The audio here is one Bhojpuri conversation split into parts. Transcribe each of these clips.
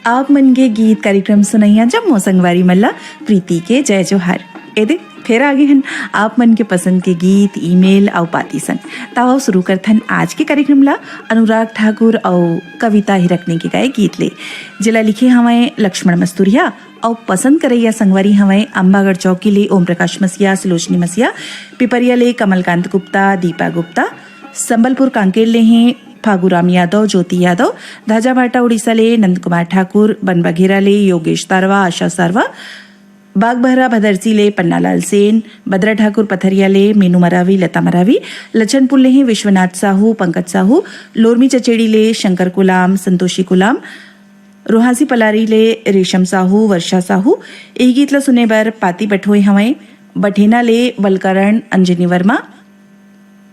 आप मन के गीत कार्यक्रम सुनैया जब मोसंगवारी मल्ला प्रीति के जय जोहार। एदे फिर आगे हन आप मन के पसंद के गीत ईमेल और पाती संग ताव शुरू करथन आज के कार्यक्रम ला अनुराग ठाकुर और कविता हिरकने के गाय गीत ले जिला लिखे हमें लक्ष्मण मस्तूरिया और पसंद करैया संगवारी हमें अम्बागढ़ चौकी ले ओम प्रकाश मसिया, सुलोचनी मसिया, पिपरिया ले कमलकांत गुप्ता, दीपा गुप्ता, संबलपुर कांकेर ले हैं फागुराम यादव, ज्योति यादव, धाजाभाटा उड़ीसा ले नंद कुमार ठाकुर, बनबघेरा ले योगेश तारवा, आशा सारवा, बागबहरा भदरसी ले पन्नालाल सेन, बद्रा ठाकुर पथरिया ले मीनू मरावी, लता मरावी, लचनपुर ले हैं विश्वनाथ साहू, पंकज साहू, लोरमी चचेड़ी ले शंकर कुलाम, संतोषी कुलाम, रोहासी पलारी ले रेशम साहू, वर्षा साहू। ए गीत ला सुने बर पाती बठोई हमें बठेना ले बलकरण, अंजनी वर्मा,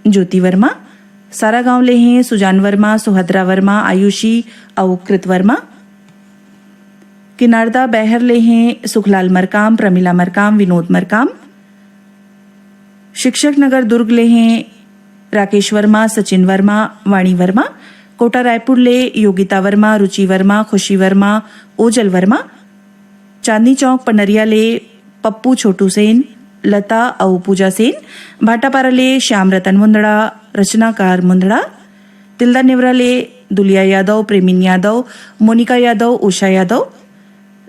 ज्योति वर्मा, सारा गांव ले हैं सुजान वर्मा, सुभद्रा वर्मा, आयुषी और कृत वर्मा, किनारदा बहर ले हैं सुखलाल मरकाम, प्रमिला मरकाम, विनोद मरकाम, शिक्षक नगर दुर्ग ले हैं राकेश वर्मा, सचिन वर्मा, वाणी वर्मा, कोटा रायपुर ले योगिता वर्मा, रुचि वर्मा, खुशी वर्मा, ओजल वर्मा, चांदनी चौक पनरिया ले पप्पू छोटू सेन, लता और पूजा सेन, भाटापारा ले श्याम रतन मुंदड़ा, रचनाकार मुंदड़ा, तिल्दा नेवरा ले दुलिया यादव, प्रेमिन यादव, मोनिका यादव, उषा यादव,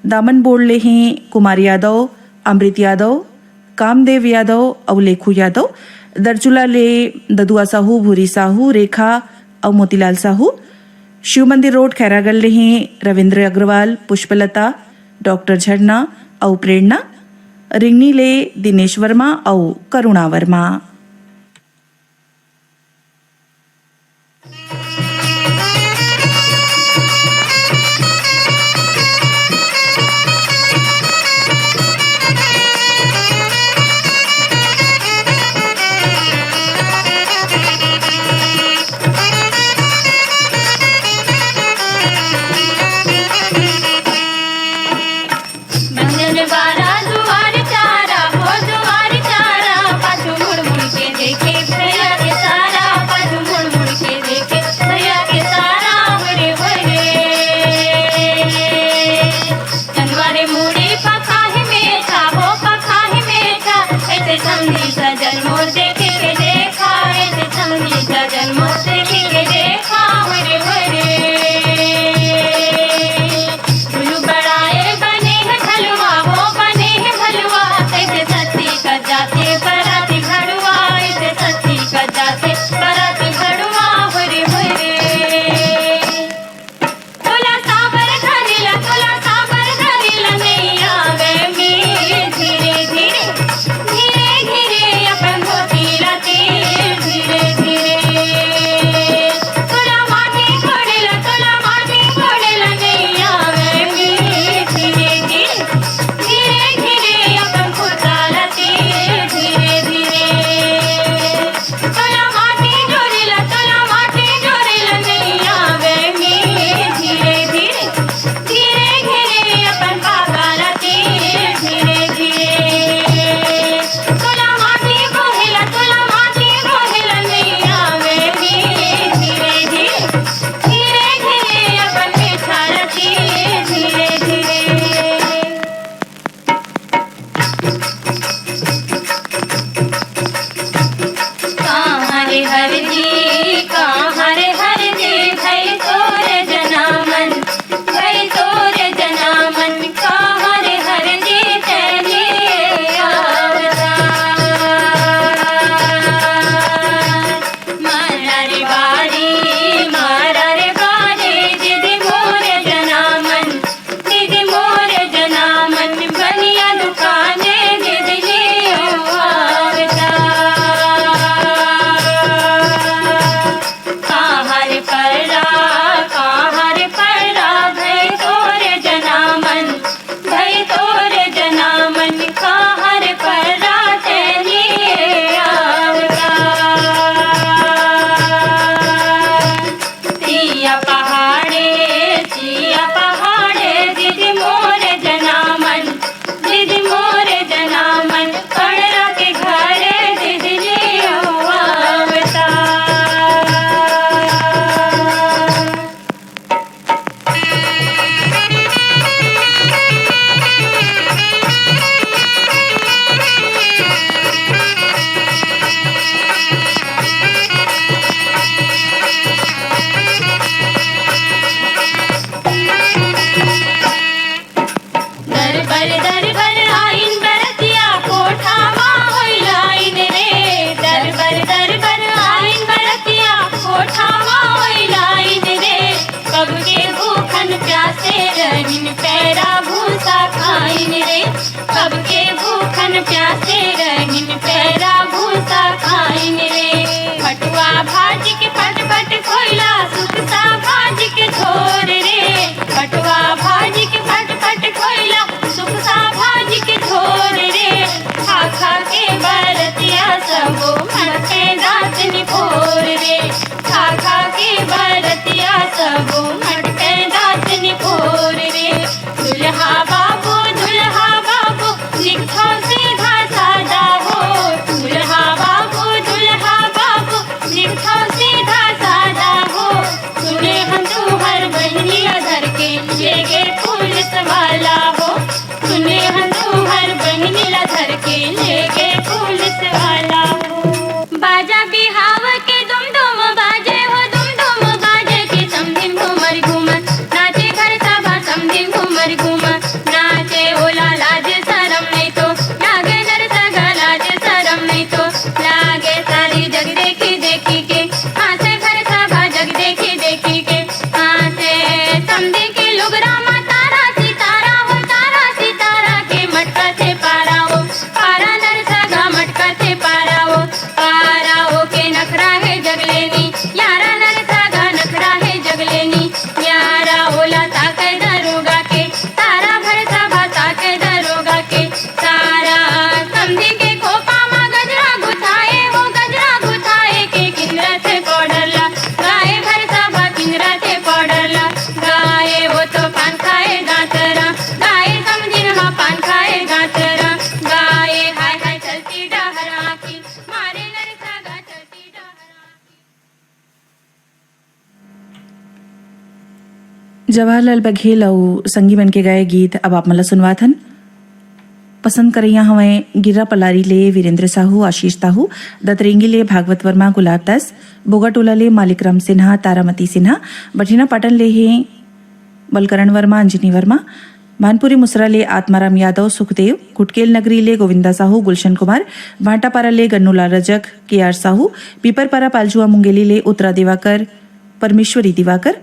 दामन बोर्ड ले हैं कुमार यादव, अमृत यादव, कामदेव यादव और लेखू यादव, दरचुला ले ददुआ साहू, भूरी साहू, रेखा और मोतीलाल साहू, शिव मंदिर रोड खैरागढ़ ले हैं रविंद्र अग्रवाल, पुष्पलता, डॉक्टर झरना और प्रेरणा, रिंगनी ले दिनेश वर्मा और करुणा वर्मा। बनिया दुकाने साथे रहिन पैरा भूसा खाइन रे फटुआ भाजी के फट फट खोइला सुख सा भाजी के झोर रे फटुआ भाजी के फट फट खोइला सुख सा भाजी के झोर रे खा खा के बरतिया सबो मटके दांत निपोर रे खा खा के बरतिया सबो मटके दांत निपोर रे दुल्हा बाबू लिखो सीधा सादा हो दुल्हा बाबू लिखो सीधा सादा हो सुने हम तुम्हार बहनी अधर के लेगे पुलिस वाला हो सुने हम तुम्हार बहनी अधर के लेगे पुलिस वाला हो बाजा बिहाव के दुम दुम बाजे हो दुम दुम बाजे के समधिन घूमर घूमर नाचे घर सभा समधिन घूमर घूमर नाचे ओला लाज शरम नहीं तो लागे नर सगा लाज शरम नहीं तो लागे सारी जग देखी देखी के हाथे घर सभा जग देखी देखी के हाथे समधी के लुगरा मा तारा सितारा के मटका थे पारा हो पारा नर सगा मटका थे पारा हो के नखरा है जगलेनी यारा नर सगा नखरा है जगलेनी यारा ओला ताके दरोगा के तारा भर सभा ताके दरोगा के तारा समधी के खोपा मा गजरा गुथाए के किंगरा थे पौडरला गाए भर सभा किंगरा थे पौडरला गाए वो तो पान खाए गातरा गाए समधिन हा पान खाए गातरा गाए हाय हाय चलती डहरा की मारे नर सगा चलती डहरा जवाहरलाल बघेल और संगी बन के गाए गीत अब आप मला सुनवाथन पसंद करैया हमें गिर्रा पलारी ले वीरेंद्र साहू आशीष साहू दतरेंगी ले भागवत वर्मा गुलाब दास बोगाटोला ले मालिकराम सिन्हा तारामती सिन्हा बठिना पाटन ले हे बलकरण वर्मा अंजनी वर्मा भानपुरी मुसरा ले आत्माराम यादव सुखदेव कुटकेल नगरी ले गोविंदा साहू गुलशन कुमार भाटापारा ले गन्नूलाल रजक केआर साहू पीपरपारा पालजुआ मुंगेली ले उत्तरा दिवाकर परमेश्वरी दिवाकर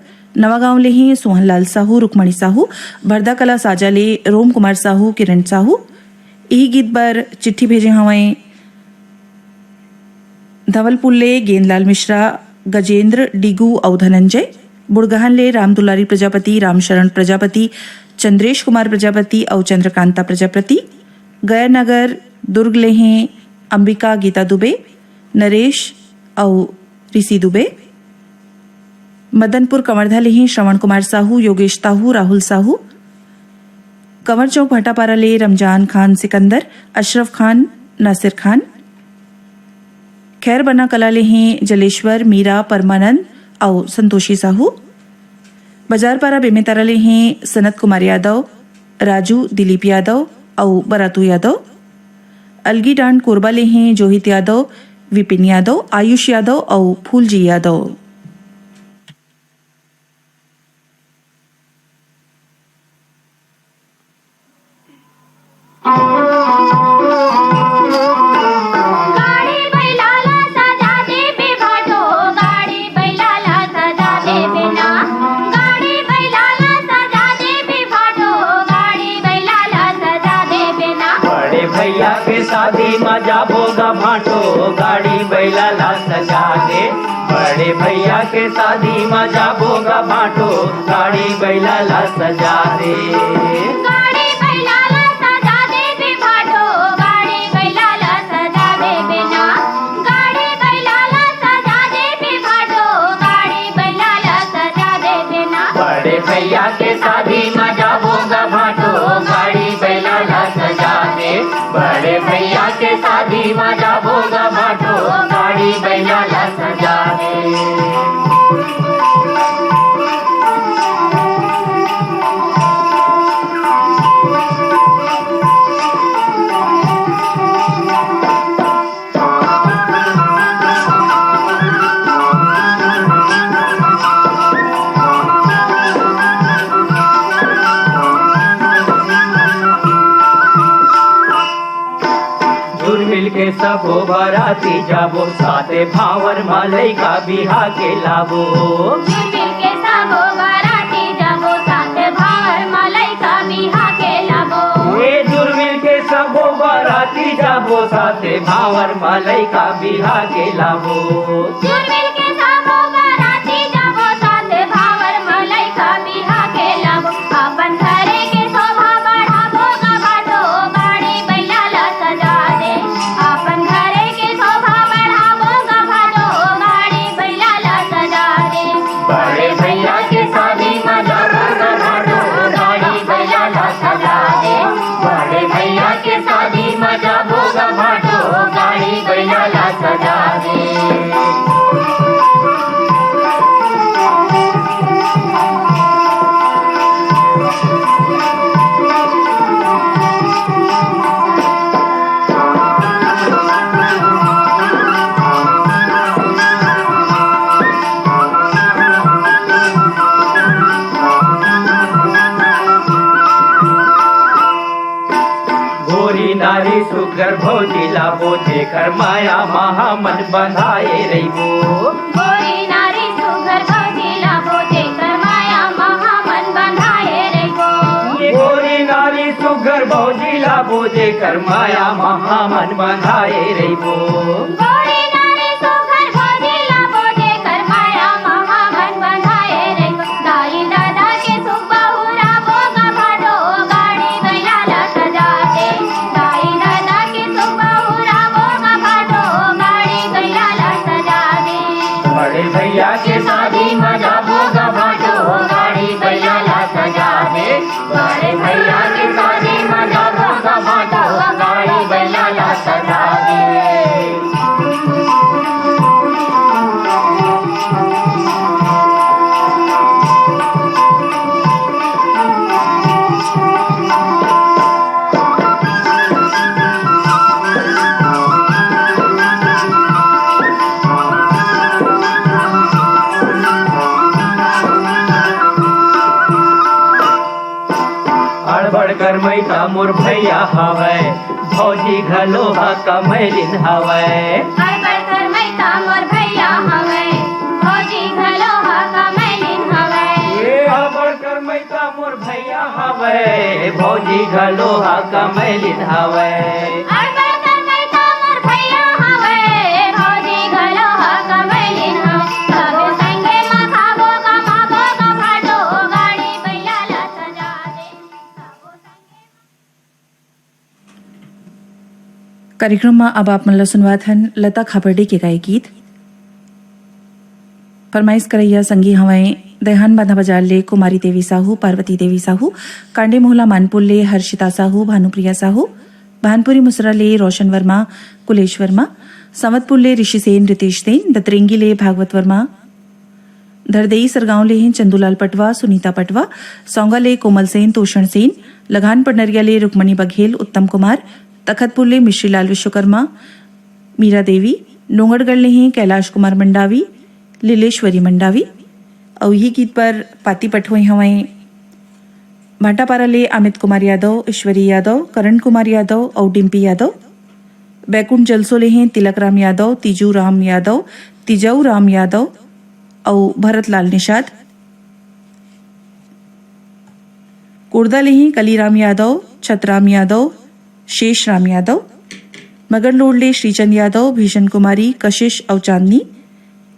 नवागांव ले ही सोहनलाल साहू रुक्मणी साहू भरदा कला साजा ले रोम कुमार साहू किरण साहू यही गीत बर चिट्ठी भेजे हवाएं धवलपुर ले गेंदलाल मिश्रा गजेंद्र डिगू और धनंजय बुड़गहन ले रामदुलारी प्रजापति रामशरण प्रजापति चंद्रेश कुमार प्रजापति और चंद्रकांता प्रजापति गयानगर दुर्ग ले हैं अंबिका गीता दुबे नरेश और ऋषि दुबे मदनपुर कंवरधा ले हैं श्रवण कुमार साहू योगेश साहू राहुल साहू कंवर चौक भाटापारा ले रमजान खान सिकंदर अशरफ खान नासिर खान खैर बना कला ले हैं जलेश्वर मीरा परमानंद और संतोषी साहू बाजारपारा बेमेतारा ले हैं सनत कुमार यादव राजू दिलीप यादव और बरातू यादव अलगी डांड कोरबा ले हैं जोहित यादव विपिन यादव आयुष यादव और फूलजी यादव शादी मजा भोगा भाटो गाड़ी बैला ला सजा दे बड़े भैया के शादी मजा भोगा भाटो गाड़ी बैला ला सजा दे गाड़ी बैला ला सजा दे बे भाटो गाड़ी बैला ला सजा दे बिना गाड़ी बैला ला सजा दे बे भाटो गाड़ी बैला ला सजा दे बिना बड़े भैया के शादी मजा भोगा भाटो गाड़ी बैला ला सजा दे बड़े भैया के शादी मजा भोगा भाटो गाड़ी बैला ला सजा दे के सबो बराती जाबो साथे भावर मालई का बिहा के लाबो मिल के सबो बराती जाबो साथे भावर मालई का बिहा के लाबो ए जुर्मिल के सबो बराती बराती जाबो साथे भावर मलई का बिहा के लाबो सुरवीर के साबो बाराती जाबो साथे भावर मलई का बिहा के लाबो अपन घरे के शोभा बढ़ाबो गबाटो गाड़ी बैला ला सजा दे अपन घरे के शोभा बढ़ाबो गबाटो गाड़ी बैला ला सजा दे बड़े भैया के शादी में जाबो गभाटो गाड़ी बैला ला सजा दे बड़े भैया के शादी में जाबो गभाटो गाड़ी बैला ला सजा दे गोरी नारी सुगर भौजी लाबो जेकर माया महामन बंधाए रहिबो गोरी नारी सुघर भौजी लाबो जेकर माया महामन बंधाए रहिबो गोरी नारी सुगर भौजी लाबो जेकर माया महामन बंधाए रहिबो गोरी नारी सुघर भौजी लाबो जेकर माया महामन बंधाए रहिबो दाई दादा के सुख बहुराबो गभाटो गाड़ी बैला ला सजा दे दाई दादा के सुख बहुराबो गभाटो गाड़ी बैला ला सजा दे बड़े भैया के शादी में जाबो गभाटो गाड़ी बैला ला सजा दे बड़े भैया के शादी में जाबो गभाटो गाड़ी बैला ला सजा दे अड़बड़ कर मैता मोर भैया हवै भौजी घलो हा कमैलिन हवै हड़बड़ कर मैता मोर भैया हवे भौजी घलो हा कमैलिन हवे अड़बड़ कर मैता मोर भैया हवै भौजी घलो हा कमैलिन हवै हड़बड़ कर मैता मोर भैया हवे भौजी घलो हा कमैलिन हवे सब संगे मा खाबो कमाबो गभाटो गाड़ी बैला ला सजा दे सबो संगे कार्यक्रम में अब आप मन सुनवात हन लता खापर्डे के गाय गीत फरमाइश करैया संगी हवाएं दहन बाधा बाजार ले कुमारी देवी साहू पार्वती देवी साहू कांडे मोहला मानपुर ले हर्षिता साहू भानुप्रिया साहू भानपुरी मुसरा ले रोशन वर्मा कुलेश वर्मा संवतपुर ले ऋषि सेन रितेश सेन दतरेंगी ले भागवत वर्मा धरदेई सरगांव ले हैं चंदूलाल पटवा सुनीता पटवा सौंगा ले कोमल सेन तोषण सेन लगान पडनरिया ले रुक्मणी बघेल उत्तम कुमार तखतपुर ले मिश्रीलाल विश्वकर्मा मीरा देवी नोंगड़गढ़ ले हैं कैलाश कुमार मंडावी लीलेश्वरी मंडावी और यही गीत पर पाती पठोई हवाएं भाटापारा ले अमित कुमार यादव ईश्वरी यादव करण कुमार यादव और डिम्पी यादव बैकुंठ जलसो ले हैं तिलक राम यादव तीजू राम यादव तिजऊ राम यादव और भरत लाल निषाद कुर्दा ले हैं कलीराम यादव छतराम यादव शेष राम यादव मगर लोड ले श्रीचंद यादव भीषण कुमारी कशिश और चांदनी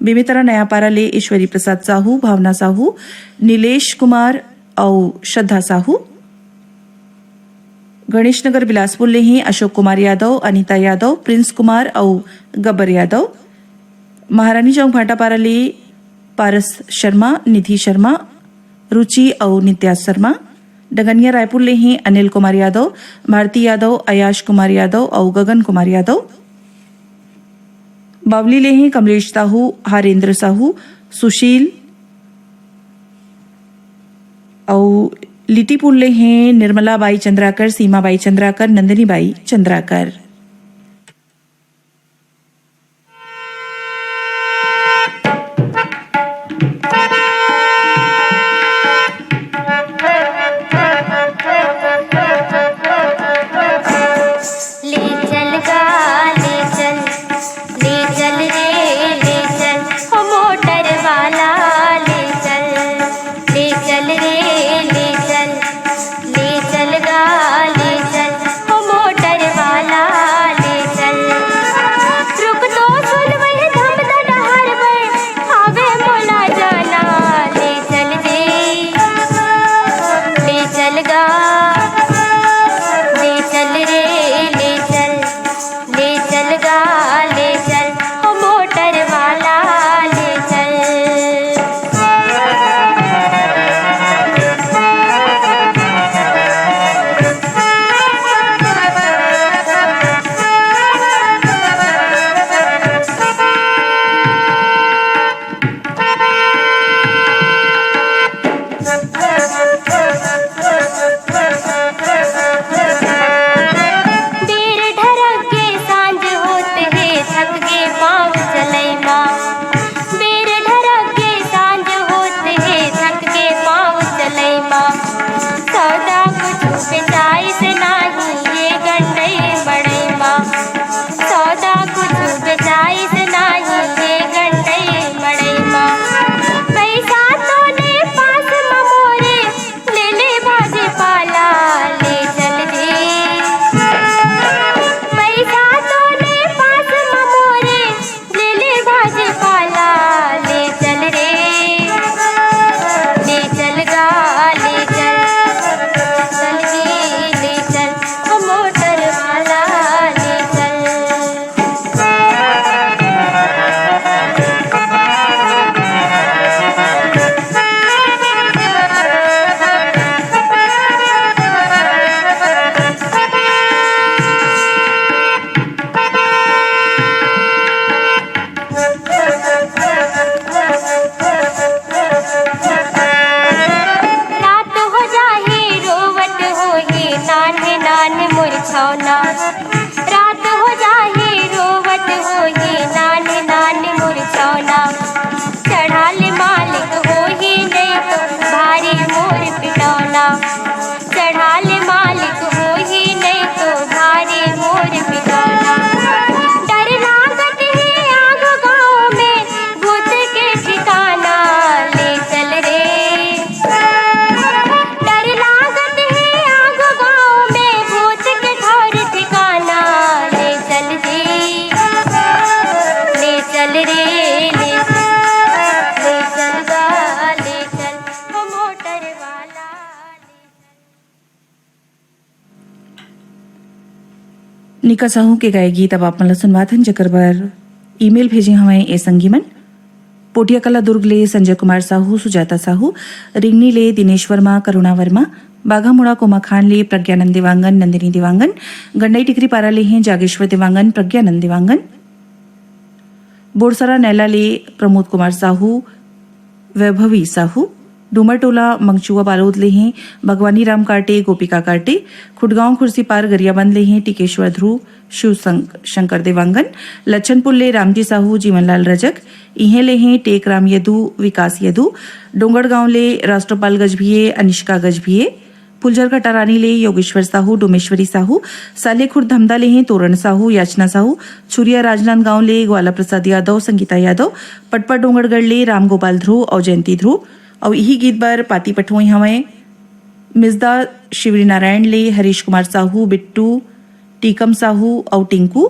बेमेतरा नयापारा ले ईश्वरी प्रसाद साहू भावना साहू नीलेश कुमार और श्रद्धा साहू गणेश नगर बिलासपुर ले हैं अशोक कुमार यादव अनीता यादव प्रिंस कुमार और गब्बर यादव महारानी चौक भाटापारा ले पारस शर्मा निधि शर्मा रुचि और नित्या शर्मा डगनिया रायपुर ले हैं अनिल कुमार यादव भारती यादव अयाश कुमार यादव और गगन कुमार यादव बावली ले हैं कमलेश साहू हरेंद्र साहू सुशील और लिटीपुर ले हैं निर्मला बाई चंद्राकर सीमा बाई चंद्राकर नंदिनी बाई चंद्राकर। ले चल गा ले चल हो मोटर वाला निका साहू के गाए गीत अब आप मला सुनवाथन जकर बर ईमेल भेजे हमें ए संगीमन पोटिया कला दुर्ग ले संजय कुमार साहू सुजाता साहू रिंगनी ले दिनेश वर्मा करुणा वर्मा बाघामुड़ा कोमा खान ले प्रज्ञानंद देवांगन नंदिनी देवांगन गंडई टिकरी पारा ले हैं जागेश्वर देवांगन प्रज्ञानंद देवांगन बोरसरा नैला ले प्रमोद कुमार साहू वैभवी साहू डूमरटोला मंगचुआ बालोद ले हैं भगवानी राम काटे गोपिका काटे खुडगांव खुर्सी पार गरियाबंद ले हैं टिकेश्वर ध्रुव शिव शंकर देवांगन लच्छनपुर ले रामजी साहू जीवनलाल रजक इहे ले हैं टेक राम यदू विकास यदू डोंगरगांव ले राष्ट्रपाल गजभिये अनिष्का गजभिये पुलजर कटारानी ले योगेश्वर साहू डोमेश्वरी साहू सालेखुर धमदा ले हैं तोरण साहू याचना साहू छुरिया राजनांदगांव ले ग्वाला प्रसाद यादव संगीता यादव पटपा डोंगरगढ़ ले रामगोपाल ध्रुव और जयंती ध्रुव और यही गीत बार पाती पठुई हमें मिजदा शिवरी नारायण ले हरीश कुमार साहू बिट्टू टीकम साहू और टिंकू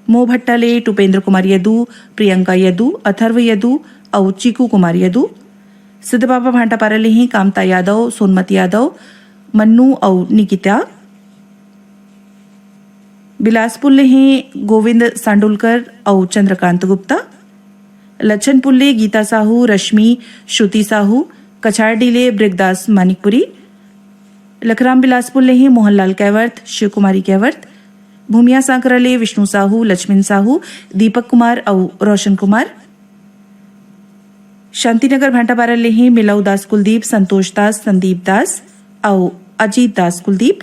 मोह भट्टा ले टुपेंद्र कुमार यदू प्रियंका यदू अथर्व यदू और चीकू कुमार यदू सिद्ध बाबा भांटापारा ले ही कामता यादव सोनमती यादव मन्नू और निकिता बिलासपुर ले हैं गोविंद सांडुलकर और चंद्रकांत गुप्ता लच्छनपुर ले गीता साहू रश्मि श्रुति साहू कछारडी ले ब्रिगदास मानिकपुरी लखराम बिलासपुर ले हैं मोहनलाल कैवर्त शिव कुमारी कैवर्त भूमिया सांकरा ले विष्णु साहू लक्ष्मण साहू दीपक कुमार और रोशन कुमार शांतिनगर भांटापारा ले हैं मिलाऊ दास कुलदीप संतोष दास संदीप दास और अजीत दास कुलदीप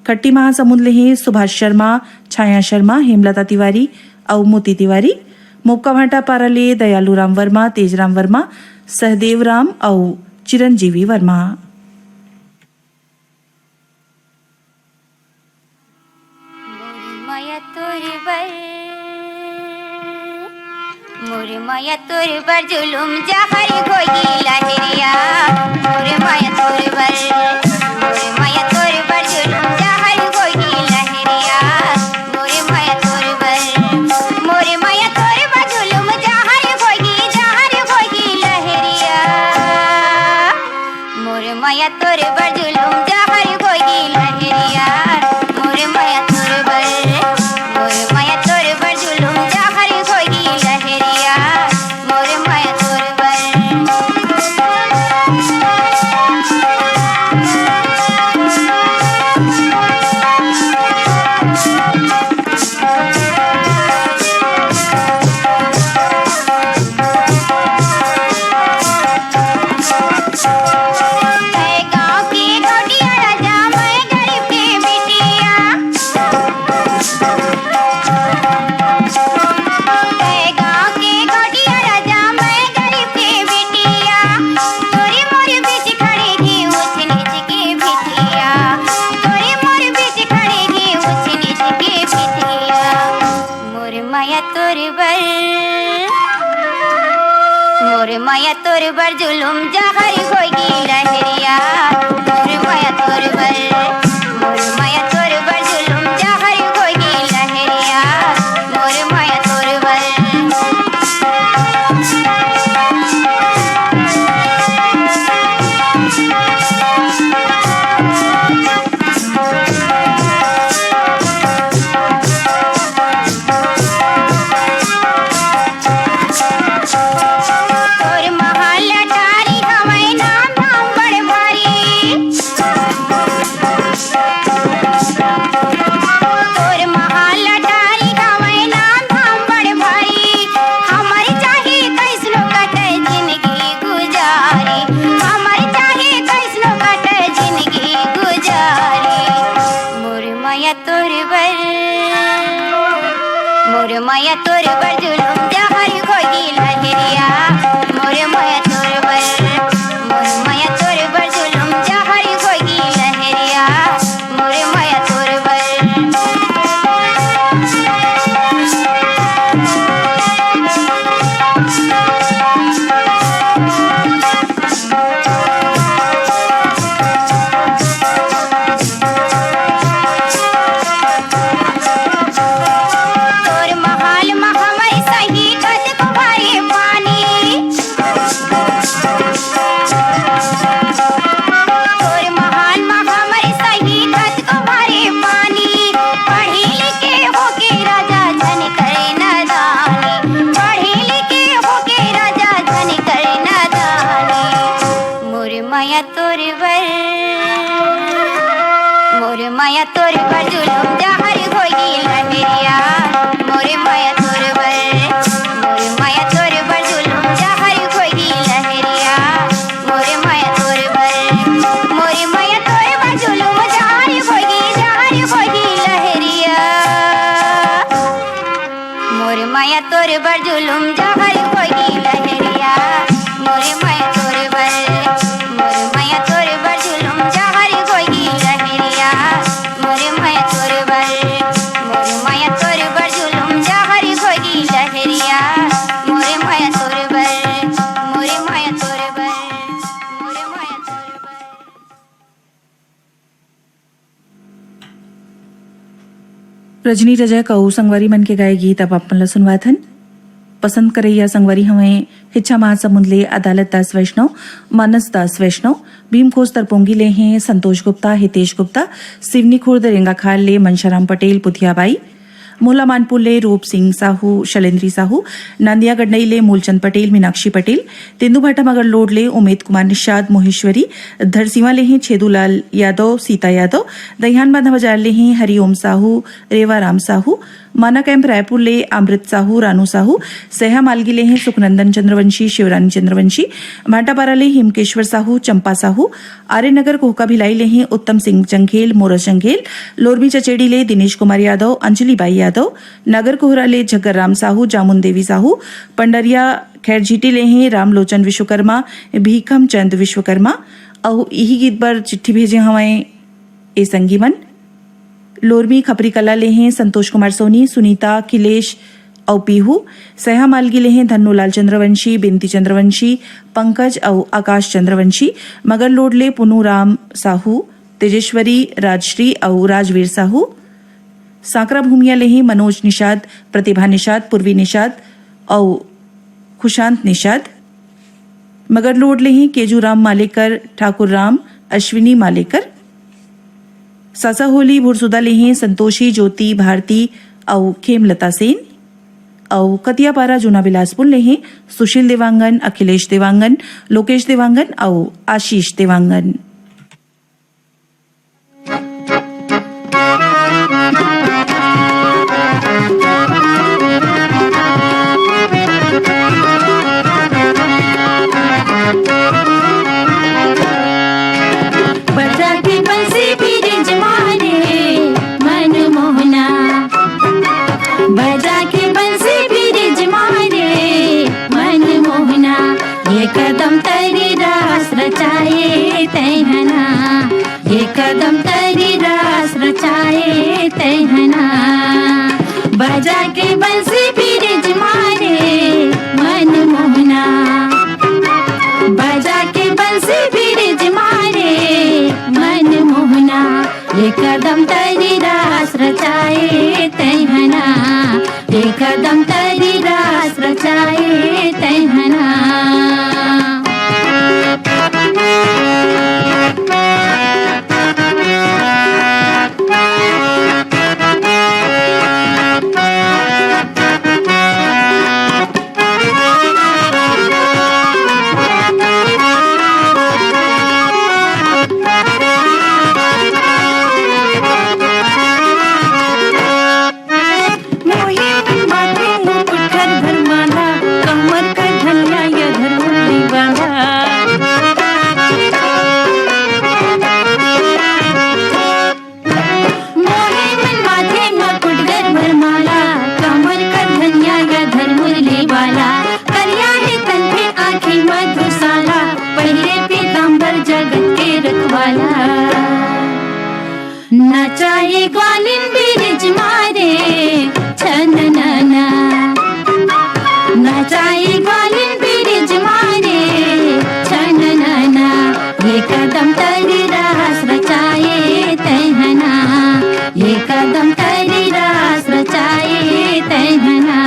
खट्टी महासमुंद ले हैं सुभाष शर्मा छाया शर्मा हेमलता तिवारी और मोती तिवारी मोक्का भांटापारा ले दयालू राम वर्मा तेजराम वर्मा सहदेव राम और चिरंजीवी वर्मा। मोरे माया तोर बर जुलुम जहर होई लहरिया मोरे माया तोर बर मोरे माया तोर बर जुलुम जहर होई लहरिया मोरे माया तोर बर मोरे माया तोर बर जुलुम जहर होई लहरिया मोरे माया तोर बर जुलुम जहर होई लहरिया मोरे माया तोर बर मोरे माया तोर बर जुलुम जहर होई लहरिया मोरे माया तोर बर मोरे माया तोर बर जुलुम जहर होई लहरिया मोरे माया तोर बर मोरे माया तोर बर जुलुम जहर होई लहरिया मोरे माया तोर बर मोरे माया तोर बर जुलुम जहर होई लहरिया मोरे माया तोर बर मोरे माया तोर बर जुलुम जहर होई लहरिया मोरे माया तोर बर तोर महाल महामय सही कद को भाई पानी मोर माया तोर बर जुलुम जहर होगी लहरिया मोर माया तोर बर जुलुम जहर होगी लहरिया मोर माया तोर बर जुलुम जहर होगी लहरिया मोर माया तोर रजनी रजक और संगवारी मन के गाए गीत अब अपन ला सुनवाथन। पसंद करैया संगवारी हमें हिच्छा महासमुंद ले अदालत दास वैष्णव, मानस दास वैष्णव, भीमखोज तरपोंगी ले हैं संतोष गुप्ता, हितेश गुप्ता, सिवनी खुर्द रेंगाखाल ले मनशाराम पटेल पुथियाबाई, मोला मानपुर ले रूप सिंह साहू, शैलेंद्री साहू, नांदिया गडनई ले मूलचंद पटेल, मीनाक्षी पटेल, तेंदुभाटा मगर लोड ले उमेद कुमार निषाद, मोहेश्वरी, धरसीवा ले हैं छेदूलाल यादव, सीता यादव, दहियान बांधा बाजार ले हैं हरिओम साहू, रेवाराम साहू, माना कैंप रायपुर ले अमृत साहू, रानू साहू, सहा मालगी ले हैं सुखनंदन चंद्रवंशी, शिवरानी चंद्रवंशी, भाटापारा ले हिमकेश्वर साहू, चंपा साहू, आर्यनगर कोहका भिलाई ले हैं उत्तम सिंह जंघेल, मोरस जंघेल, लोरमी चचेड़ी ले दिनेश कुमार यादव, अंजलि बाई यादव, नगर कोहरा ले झग्गर राम साहू, जामुन देवी साहू, पंडरिया खैरझीटी ले हैं रामलोचन विश्वकर्मा, भीखम चंद विश्वकर्मा। और यही गीत पर चिट्ठी भेजे हमें ए संगीमन लोरमी खपरी कला ले हैं संतोष कुमार सोनी, सुनीता, किलेश और पीहू, सहा मालगी ले हैं धन्नूलाल चंद्रवंशी, बिनती चंद्रवंशी, पंकज और आकाश चंद्रवंशी, मगर लोड ले पुनू राम साहू, तेजेश्वरी, राजश्री और राजवीर साहू, सांकरा भूमिया ले हैं मनोज निषाद, प्रतिभा निषाद, पूर्वी निषाद और खुशांत निषाद, मगर लोड ले हैं केजूराम मालेकर, ठाकुर राम, अश्विनी मालेकर, सासा होली भुरसुदा ले हैं संतोषी, ज्योति, भारती और खेमलता सेन, और कतियापारा जूना बिलासपुर ले हैं सुशील देवांगन, अखिलेश देवांगन, लोकेश देवांगन और आशीष देवांगन। बजा के बंसी बिरज मारे मन मोहना, बजा के बंसी बिरज मारे मन मोहना, ये कदम तेरी रास रचाए तैहना, ये कदम तेरी रास रचाए तैहना। नचाए ग्वालिन बिरज मारे छन नना, नचाए ग्वालिन बिरज मारे छन नना, ये कदम तेरी रास रचाए तैहना, ये कदम तेरी रास रचाए तैहना।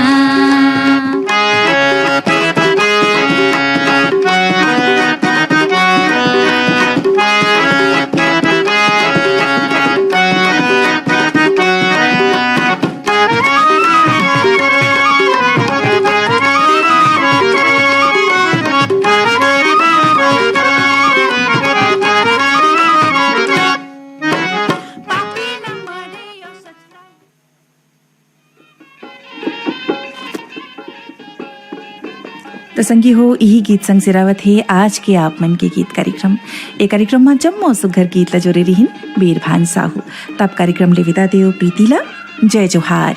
तो संगी हो यही गीत संग सिरावत है आज के आप मन के गीत कार्यक्रम। ए कार्यक्रम में जम्मो सुघर गीत ला जोरे रिहिन बीरभान साहू। तब कार्यक्रम ले विदा देव प्रीतिला। जय जोहार।